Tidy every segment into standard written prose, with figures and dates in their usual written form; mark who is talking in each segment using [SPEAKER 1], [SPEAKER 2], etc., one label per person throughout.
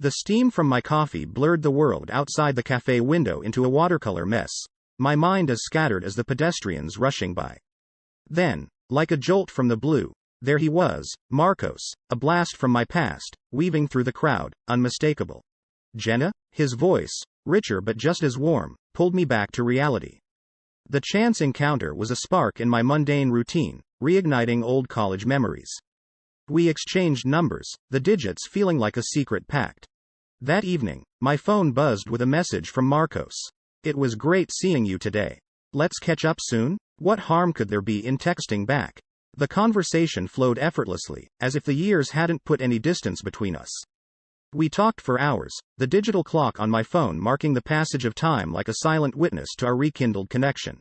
[SPEAKER 1] The steam from my coffee blurred the world outside the cafe window into a watercolor mess, my mind as scattered as the pedestrians rushing by. Then, like a jolt from the blue, there he was, Marcos, a blast from my past, weaving through the crowd, unmistakable. Jenna? His voice, richer but just as warm, pulled me back to reality. The chance encounter was a spark in my mundane routine, reigniting old college memories. We exchanged numbers, the digits feeling like a secret pact. That evening, my phone buzzed with a message from Marcos. It was great seeing you today. Let's catch up soon? What harm could there be in texting back? The conversation flowed effortlessly, as if the years hadn't put any distance between us. We talked for hours, the digital clock on my phone marking the passage of time like a silent witness to our rekindled connection.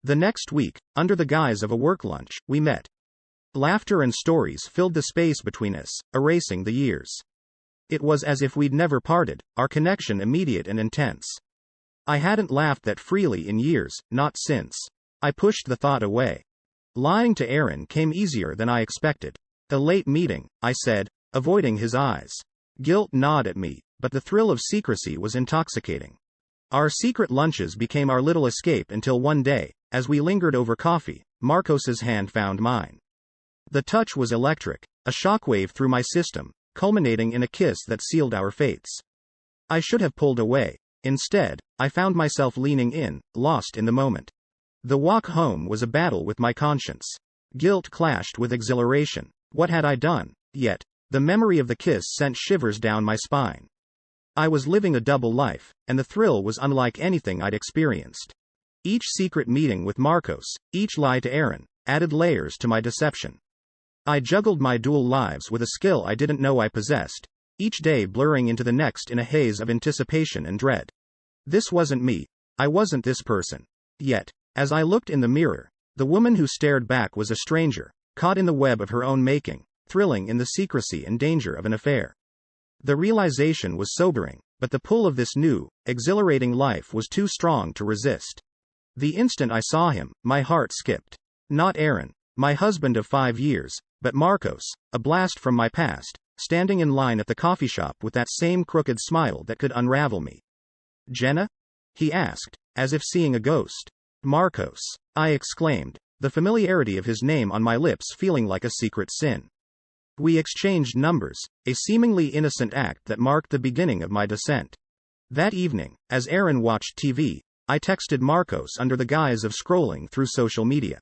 [SPEAKER 1] The next week, under the guise of a work lunch, we met. Laughter and stories filled the space between us, erasing the years. It was as if we'd never parted, our connection immediate and intense. I hadn't laughed that freely in years, not since. I pushed the thought away. Lying to Aaron came easier than I expected. A late meeting, I said, avoiding his eyes. Guilt gnawed at me, but the thrill of secrecy was intoxicating. Our secret lunches became our little escape until one day, as we lingered over coffee, Marcos's hand found mine. The touch was electric, a shockwave through my system, culminating in a kiss that sealed our fates. I should have pulled away. Instead, I found myself leaning in, lost in the moment. The walk home was a battle with my conscience. Guilt clashed with exhilaration. What had I done? Yet, the memory of the kiss sent shivers down my spine. I was living a double life, and the thrill was unlike anything I'd experienced. Each secret meeting with Marcos, each lie to Aaron, added layers to my deception. I juggled my dual lives with a skill I didn't know I possessed, each day blurring into the next in a haze of anticipation and dread. This wasn't me. I wasn't this person. Yet, as I looked in the mirror, the woman who stared back was a stranger, caught in the web of her own making, thrilling in the secrecy and danger of an affair. The realization was sobering, but the pull of this new, exhilarating life was too strong to resist. The instant I saw him, my heart skipped. Not Aaron, my husband of 5 years, but Marcos, a blast from my past, standing in line at the coffee shop with that same crooked smile that could unravel me. Jenna? He asked, as if seeing a ghost. Marcos, I exclaimed, the familiarity of his name on my lips feeling like a secret sin. We exchanged numbers, a seemingly innocent act that marked the beginning of my descent. That evening, as Aaron watched TV, I texted Marcos under the guise of scrolling through social media.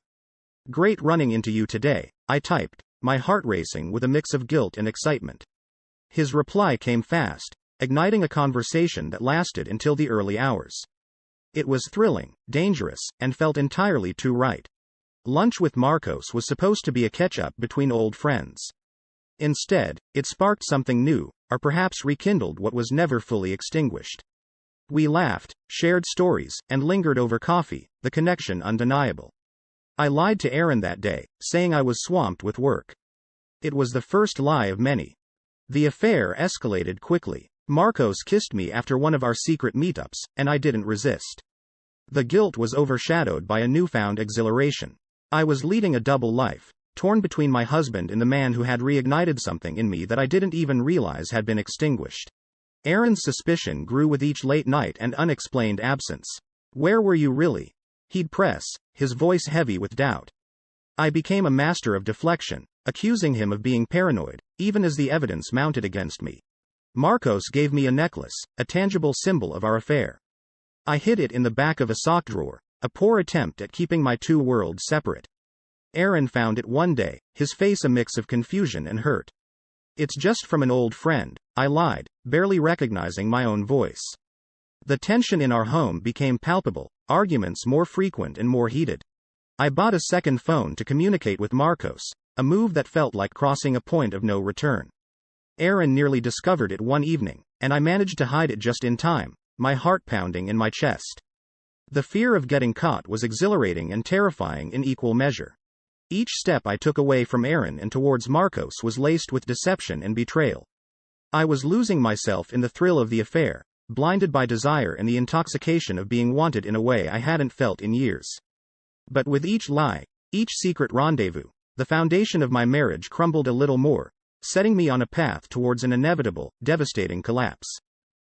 [SPEAKER 1] Great running into you today, I typed, my heart racing with a mix of guilt and excitement. His reply came fast, igniting a conversation that lasted until the early hours. It was thrilling, dangerous, and felt entirely too right. Lunch with Marcos was supposed to be a catch-up between old friends. Instead, it sparked something new, or perhaps rekindled what was never fully extinguished. We laughed, shared stories, and lingered over coffee, the connection undeniable. I lied to Aaron that day, saying I was swamped with work. It was the first lie of many. The affair escalated quickly. Marcos kissed me after one of our secret meetups, and I didn't resist. The guilt was overshadowed by a newfound exhilaration. I was leading a double life, torn between my husband and the man who had reignited something in me that I didn't even realize had been extinguished. Aaron's suspicion grew with each late night and unexplained absence. Where were you really? He'd press, his voice heavy with doubt. I became a master of deflection, accusing him of being paranoid, even as the evidence mounted against me. Marcos gave me a necklace, a tangible symbol of our affair. I hid it in the back of a sock drawer, a poor attempt at keeping my two worlds separate. Aaron found it one day, his face a mix of confusion and hurt. It's just from an old friend, I lied, barely recognizing my own voice. The tension in our home became palpable, arguments more frequent and more heated. I bought a second phone to communicate with Marcos, a move that felt like crossing a point of no return. Aaron nearly discovered it one evening, and I managed to hide it just in time, my heart pounding in my chest. The fear of getting caught was exhilarating and terrifying in equal measure. Each step I took away from Aaron and towards Marcos was laced with deception and betrayal. I was losing myself in the thrill of the affair, blinded by desire and the intoxication of being wanted in a way I hadn't felt in years. But with each lie, each secret rendezvous, the foundation of my marriage crumbled a little more, setting me on a path towards an inevitable, devastating collapse.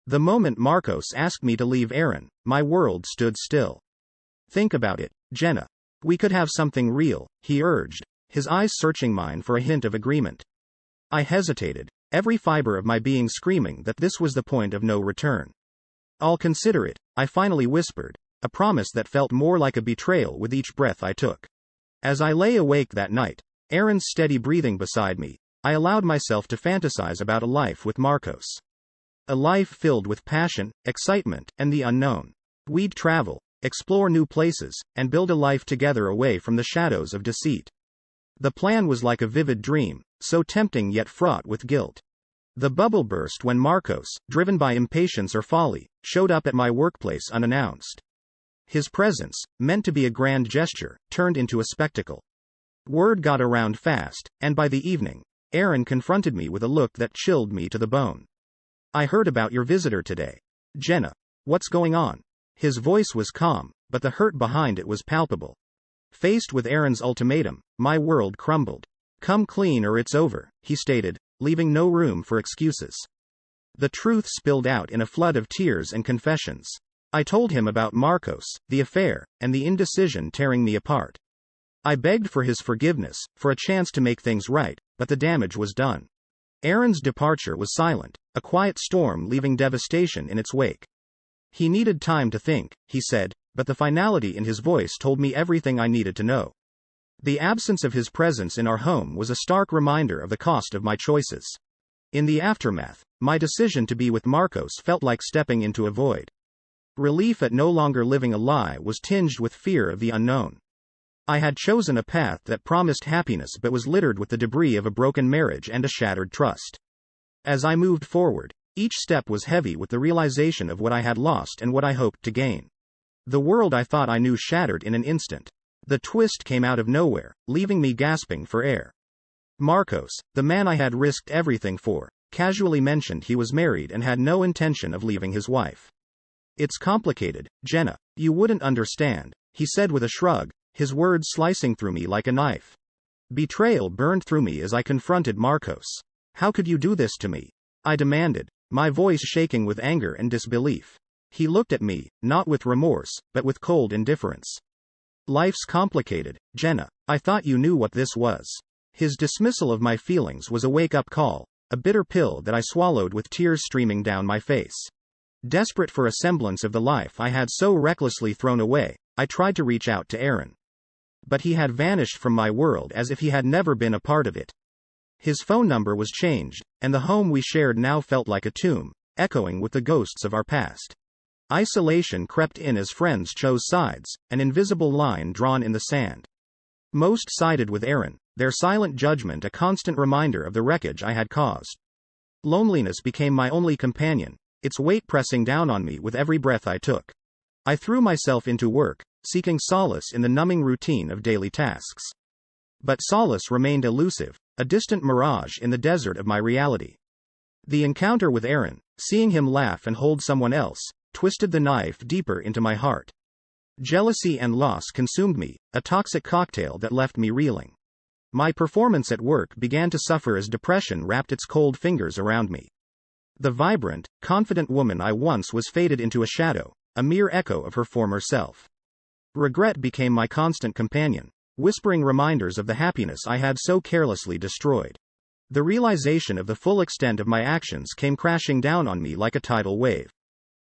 [SPEAKER 1] The moment Marcos asked me to leave Aaron, my world stood still. Think about it, Jenna. We could have something real, he urged, his eyes searching mine for a hint of agreement. I hesitated, every fiber of my being screaming that this was the point of no return. I'll consider it, I finally whispered, a promise that felt more like a betrayal with each breath I took. As I lay awake that night, Aaron's steady breathing beside me, I allowed myself to fantasize about a life with Marcos. A life filled with passion, excitement, and the unknown. We'd travel, explore new places, and build a life together away from the shadows of deceit. The plan was like a vivid dream, so tempting yet fraught with guilt. The bubble burst when Marcos, driven by impatience or folly, showed up at my workplace unannounced. His presence, meant to be a grand gesture, turned into a spectacle. Word got around fast, and by the evening, Aaron confronted me with a look that chilled me to the bone. I heard about your visitor today. Jenna. What's going on? His voice was calm, but the hurt behind it was palpable. Faced with Aaron's ultimatum, my world crumbled. Come clean or it's over, he stated, leaving no room for excuses. The truth spilled out in a flood of tears and confessions. I told him about Marcos, the affair, and the indecision tearing me apart. I begged for his forgiveness, for a chance to make things right, but the damage was done. Aaron's departure was silent, a quiet storm leaving devastation in its wake. He needed time to think, he said, but the finality in his voice told me everything I needed to know. The absence of his presence in our home was a stark reminder of the cost of my choices. In the aftermath, my decision to be with Marcos felt like stepping into a void. Relief at no longer living a lie was tinged with fear of the unknown. I had chosen a path that promised happiness but was littered with the debris of a broken marriage and a shattered trust. As I moved forward, each step was heavy with the realization of what I had lost and what I hoped to gain. The world I thought I knew shattered in an instant. The twist came out of nowhere, leaving me gasping for air. Marcos, the man I had risked everything for, casually mentioned he was married and had no intention of leaving his wife. It's complicated, Jenna. You wouldn't understand, he said with a shrug, his words slicing through me like a knife. Betrayal burned through me as I confronted Marcos. How could you do this to me? I demanded, my voice shaking with anger and disbelief. He looked at me, not with remorse, but with cold indifference. Life's complicated, Jenna. I thought you knew what this was. His dismissal of my feelings was a wake-up call, a bitter pill that I swallowed with tears streaming down my face. Desperate for a semblance of the life I had so recklessly thrown away, I tried to reach out to Aaron. But he had vanished from my world as if he had never been a part of it. His phone number was changed, and the home we shared now felt like a tomb, echoing with the ghosts of our past. Isolation crept in as friends chose sides, an invisible line drawn in the sand. Most sided with Aaron, their silent judgment a constant reminder of the wreckage I had caused. Loneliness became my only companion, its weight pressing down on me with every breath I took. I threw myself into work, seeking solace in the numbing routine of daily tasks. But solace remained elusive, a distant mirage in the desert of my reality. The encounter with Aaron, seeing him laugh and hold someone else, twisted the knife deeper into my heart. Jealousy and loss consumed me, a toxic cocktail that left me reeling. My performance at work began to suffer as depression wrapped its cold fingers around me. The vibrant, confident woman I once was faded into a shadow, a mere echo of her former self. Regret became my constant companion, whispering reminders of the happiness I had so carelessly destroyed. The realization of the full extent of my actions came crashing down on me like a tidal wave.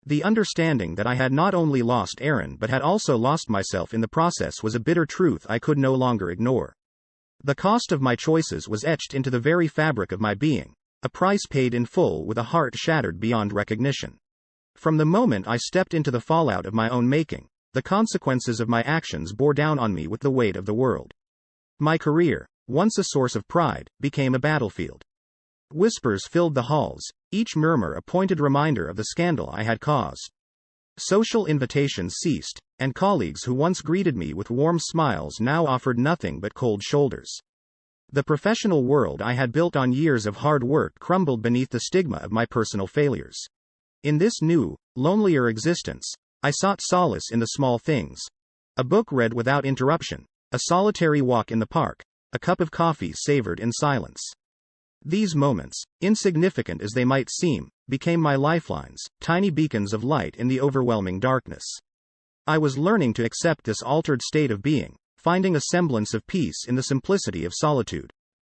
[SPEAKER 1] The understanding that I had not only lost Aaron but had also lost myself in the process was a bitter truth I could no longer ignore. The cost of my choices was etched into the very fabric of my being, a price paid in full with a heart shattered beyond recognition. From the moment I stepped into the fallout of my own making, the consequences of my actions bore down on me with the weight of the world. My career, once a source of pride, became a battlefield. Whispers filled the halls, each murmur a pointed reminder of the scandal I had caused. Social invitations ceased, and colleagues who once greeted me with warm smiles now offered nothing but cold shoulders. The professional world I had built on years of hard work crumbled beneath the stigma of my personal failures. In this new, lonelier existence, I sought solace in the small things. A book read without interruption, a solitary walk in the park, a cup of coffee savored in silence. These moments, insignificant as they might seem, became my lifelines, tiny beacons of light in the overwhelming darkness. I was learning to accept this altered state of being, finding a semblance of peace in the simplicity of solitude.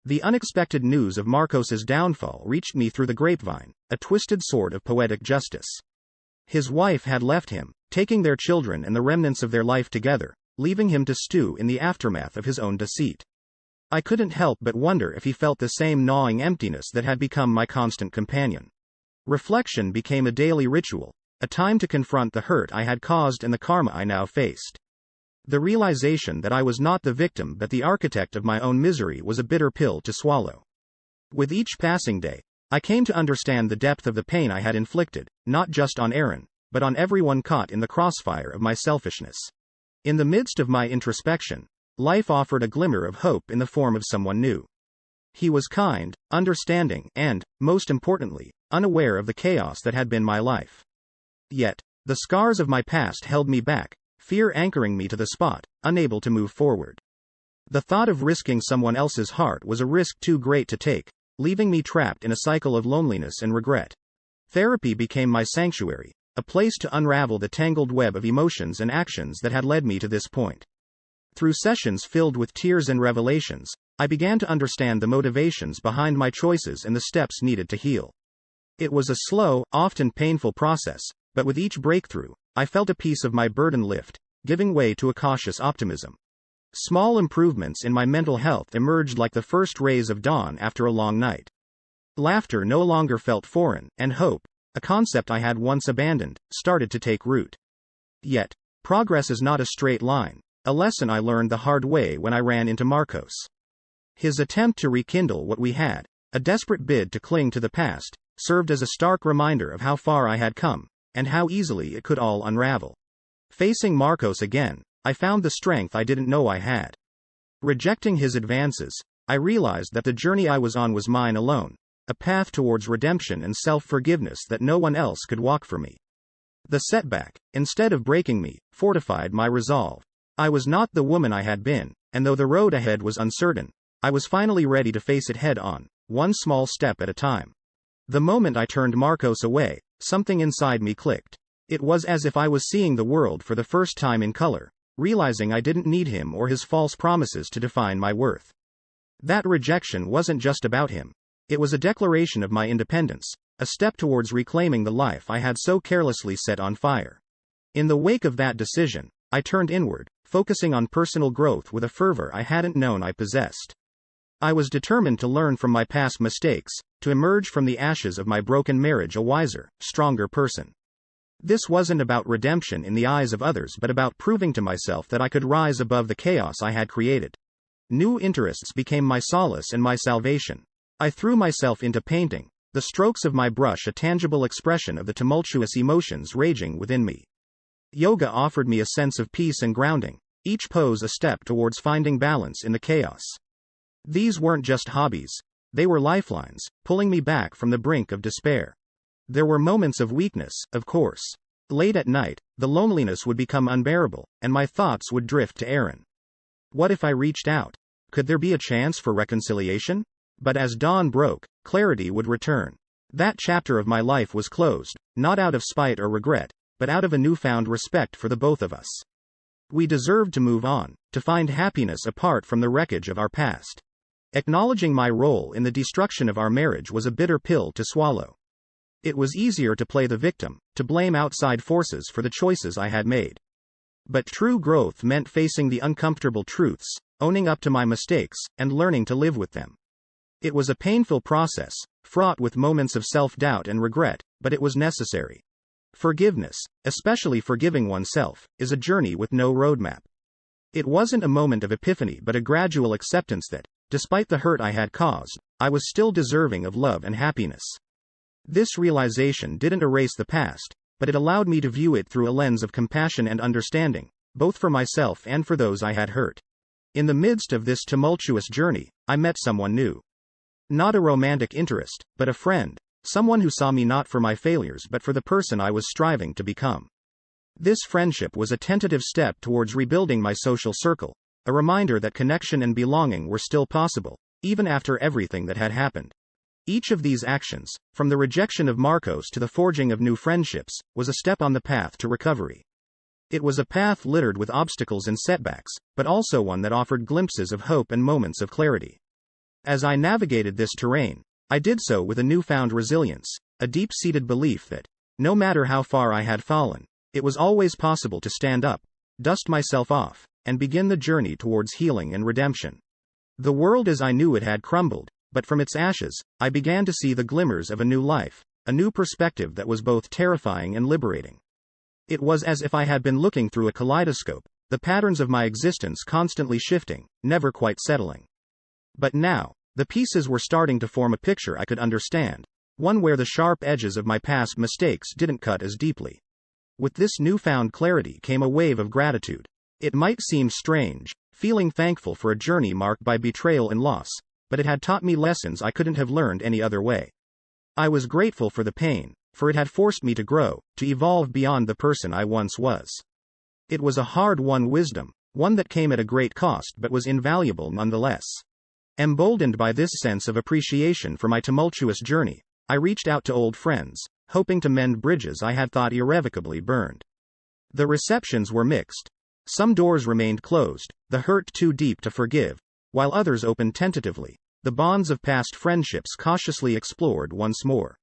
[SPEAKER 1] The unexpected news of Marcos's downfall reached me through the grapevine, a twisted sword of poetic justice. His wife had left him, taking their children and the remnants of their life together, leaving him to stew in the aftermath of his own deceit. I couldn't help but wonder if he felt the same gnawing emptiness that had become my constant companion. Reflection became a daily ritual, a time to confront the hurt I had caused and the karma I now faced. The realization that I was not the victim but the architect of my own misery was a bitter pill to swallow. With each passing day, I came to understand the depth of the pain I had inflicted, not just on Aaron, but on everyone caught in the crossfire of my selfishness. In the midst of my introspection, life offered a glimmer of hope in the form of someone new. He was kind, understanding, and, most importantly, unaware of the chaos that had been my life. Yet, the scars of my past held me back, fear anchoring me to the spot, unable to move forward. The thought of risking someone else's heart was a risk too great to take, leaving me trapped in a cycle of loneliness and regret. Therapy became my sanctuary, a place to unravel the tangled web of emotions and actions that had led me to this point. Through sessions filled with tears and revelations, I began to understand the motivations behind my choices and the steps needed to heal. It was a slow, often painful process, but with each breakthrough, I felt a piece of my burden lift, giving way to a cautious optimism. Small improvements in my mental health emerged like the first rays of dawn after a long night. Laughter no longer felt foreign, and hope, a concept I had once abandoned, started to take root. Yet, progress is not a straight line, a lesson I learned the hard way when I ran into Marcos. His attempt to rekindle what we had, a desperate bid to cling to the past, served as a stark reminder of how far I had come, and how easily it could all unravel. Facing Marcos again, I found the strength I didn't know I had. Rejecting his advances, I realized that the journey I was on was mine alone, a path towards redemption and self-forgiveness that no one else could walk for me. The setback, instead of breaking me, fortified my resolve. I was not the woman I had been, and though the road ahead was uncertain, I was finally ready to face it head-on, one small step at a time. The moment I turned Marcos away, something inside me clicked. It was as if I was seeing the world for the first time in color, realizing I didn't need him or his false promises to define my worth. That rejection wasn't just about him. It was a declaration of my independence, a step towards reclaiming the life I had so carelessly set on fire. In the wake of that decision, I turned inward, focusing on personal growth with a fervor I hadn't known I possessed. I was determined to learn from my past mistakes, to emerge from the ashes of my broken marriage a wiser, stronger person. This wasn't about redemption in the eyes of others but about proving to myself that I could rise above the chaos I had created. New interests became my solace and my salvation. I threw myself into painting, the strokes of my brush a tangible expression of the tumultuous emotions raging within me. Yoga offered me a sense of peace and grounding, each pose a step towards finding balance in the chaos. These weren't just hobbies, they were lifelines, pulling me back from the brink of despair. There were moments of weakness, of course. Late at night, the loneliness would become unbearable, and my thoughts would drift to Aaron. What if I reached out? Could there be a chance for reconciliation? But as dawn broke, clarity would return. That chapter of my life was closed, not out of spite or regret, but out of a newfound respect for the both of us. We deserved to move on, to find happiness apart from the wreckage of our past. Acknowledging my role in the destruction of our marriage was a bitter pill to swallow. It was easier to play the victim, to blame outside forces for the choices I had made. But true growth meant facing the uncomfortable truths, owning up to my mistakes, and learning to live with them. It was a painful process, fraught with moments of self-doubt and regret, but it was necessary. Forgiveness, especially forgiving oneself, is a journey with no roadmap. It wasn't a moment of epiphany but a gradual acceptance that, despite the hurt I had caused, I was still deserving of love and happiness. This realization didn't erase the past, but it allowed me to view it through a lens of compassion and understanding, both for myself and for those I had hurt. In the midst of this tumultuous journey, I met someone new. Not a romantic interest, but a friend, someone who saw me not for my failures but for the person I was striving to become. This friendship was a tentative step towards rebuilding my social circle, a reminder that connection and belonging were still possible, even after everything that had happened. Each of these actions, from the rejection of Marcos to the forging of new friendships, was a step on the path to recovery. It was a path littered with obstacles and setbacks, but also one that offered glimpses of hope and moments of clarity. As I navigated this terrain, I did so with a newfound resilience, a deep-seated belief that, no matter how far I had fallen, it was always possible to stand up, dust myself off, and begin the journey towards healing and redemption. The world as I knew it had crumbled, but from its ashes, I began to see the glimmers of a new life, a new perspective that was both terrifying and liberating. It was as if I had been looking through a kaleidoscope, the patterns of my existence constantly shifting, never quite settling. But now, the pieces were starting to form a picture I could understand, one where the sharp edges of my past mistakes didn't cut as deeply. With this newfound clarity came a wave of gratitude. It might seem strange, feeling thankful for a journey marked by betrayal and loss, but it had taught me lessons I couldn't have learned any other way. I was grateful for the pain, for it had forced me to grow, to evolve beyond the person I once was. It was a hard-won wisdom, one that came at a great cost but was invaluable nonetheless. Emboldened by this sense of appreciation for my tumultuous journey, I reached out to old friends, hoping to mend bridges I had thought irrevocably burned. The receptions were mixed. Some doors remained closed, the hurt too deep to forgive, while others opened tentatively, the bonds of past friendships cautiously explored once more.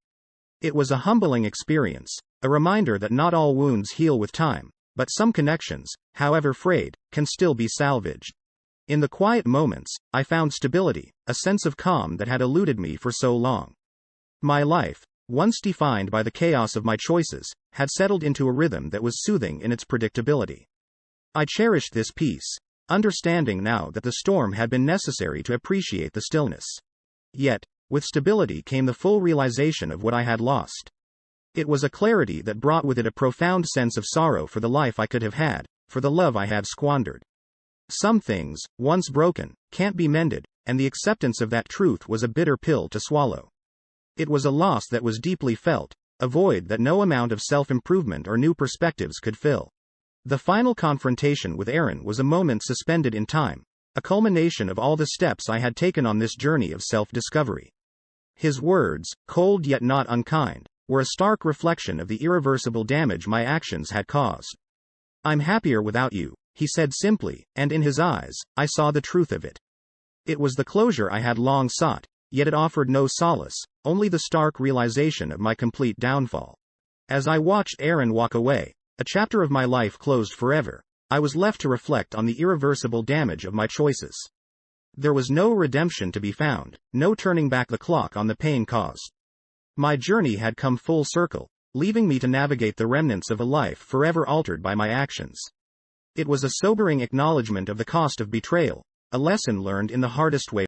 [SPEAKER 1] It was a humbling experience, a reminder that not all wounds heal with time, but some connections, however frayed, can still be salvaged. In the quiet moments, I found stability, a sense of calm that had eluded me for so long. My life, once defined by the chaos of my choices, had settled into a rhythm that was soothing in its predictability. I cherished this peace, understanding now that the storm had been necessary to appreciate the stillness. Yet, with stability came the full realization of what I had lost. It was a clarity that brought with it a profound sense of sorrow for the life I could have had, for the love I had squandered. Some things, once broken, can't be mended, and the acceptance of that truth was a bitter pill to swallow. It was a loss that was deeply felt, a void that no amount of self-improvement or new perspectives could fill. The final confrontation with Aaron was a moment suspended in time, a culmination of all the steps I had taken on this journey of self-discovery. His words, cold yet not unkind, were a stark reflection of the irreversible damage my actions had caused. "I'm happier without you," he said simply, and in his eyes, I saw the truth of it. It was the closure I had long sought, yet it offered no solace, only the stark realization of my complete downfall. As I watched Aaron walk away, a chapter of my life closed forever, I was left to reflect on the irreversible damage of my choices. There was no redemption to be found, no turning back the clock on the pain caused. My journey had come full circle, leaving me to navigate the remnants of a life forever altered by my actions. It was a sobering acknowledgement of the cost of betrayal, a lesson learned in the hardest way.